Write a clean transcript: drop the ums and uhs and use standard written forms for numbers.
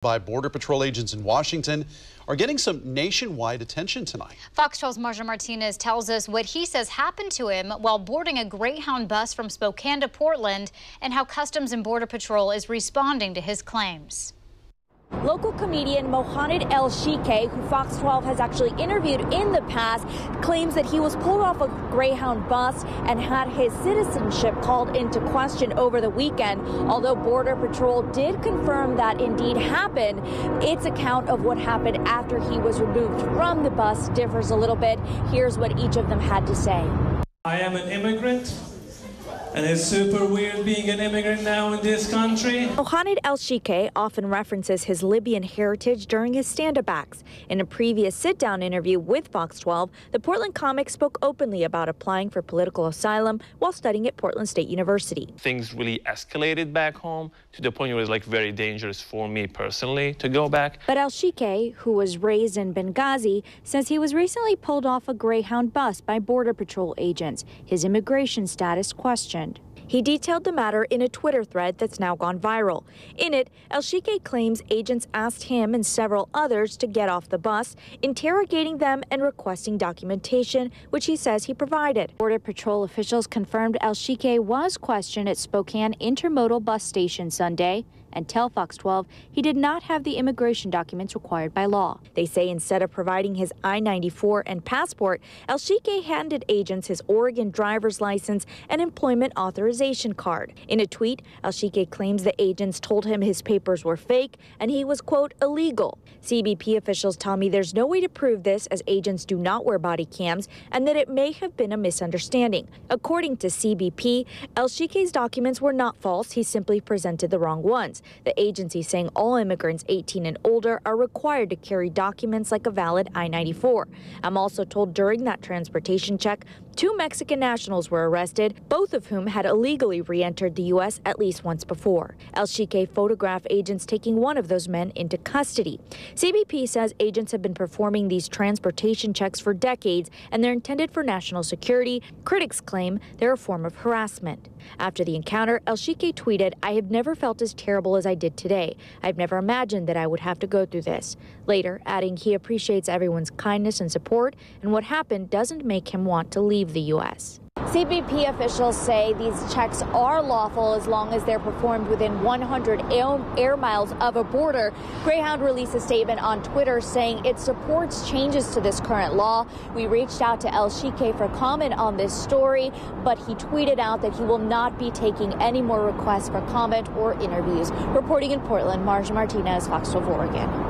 By Border Patrol agents in Washington are getting some nationwide attention tonight. Fox 12's Marja Martinez tells us what he says happened to him while boarding a Greyhound bus from Spokane to Portland and how Customs and Border Patrol is responding to his claims. Local comedian Mohamed El Sheikh, who Fox 12 has actually interviewed in the past, claims that he was pulled off a Greyhound bus and had his citizenship called into question over the weekend. Although Border Patrol did confirm that indeed happened, its account of what happened after he was removed from the bus differs a little bit. Here's what each of them had to say. I am an immigrant. And it's super weird being an immigrant now in this country. Mohamed El Sheikh often references his Libyan heritage during his stand-up acts. In a previous sit-down interview with Fox 12, the Portland comic spoke openly about applying for political asylum while studying at Portland State University. Things really escalated back home to the point where it was like very dangerous for me personally to go back. But El Sheikh, who was raised in Benghazi, says he was recently pulled off a Greyhound bus by Border Patrol agents. His immigration status questioned. He detailed the matter in a Twitter thread that's now gone viral. In it, El Sheikh claims agents asked him and several others to get off the bus, interrogating them and requesting documentation, which he says he provided. Border Patrol officials confirmed El Sheikh was questioned at Spokane Intermodal Bus Station Sunday and tell Fox 12 he did not have the immigration documents required by law. They say instead of providing his I-94 and passport, El Sheikh handed agents his Oregon driver's license and employment authorization card. In a tweet, El Sheikh claims the agents told him his papers were fake and he was, quote, illegal. CBP officials tell me there's no way to prove this as agents do not wear body cams and that it may have been a misunderstanding. According to CBP, El Sheikh's documents were not false. He simply presented the wrong ones. The agency saying all immigrants 18 and older are required to carry documents like a valid I-94. I'm also told during that transportation check, 2 Mexican nationals were arrested, both of whom had illegally re-entered the U.S. at least once before. El Sheikh photographed agents taking one of those men into custody. CBP says agents have been performing these transportation checks for decades and they're intended for national security. Critics claim they're a form of harassment. After the encounter, El Sheikh tweeted, "I have never felt as terrible as I did today. I've never imagined that I would have to go through this." Later, adding he appreciates everyone's kindness and support, and what happened doesn't make him want to leave the U.S. CBP officials say these checks are lawful as long as they're performed within 100 air miles of a border. Greyhound released a statement on Twitter saying it supports changes to this current law. We reached out to El Sheikh for comment on this story, but he tweeted out that he will not be taking any more requests for comment or interviews. Reporting in Portland, Marja Martinez, Fox 12 Oregon.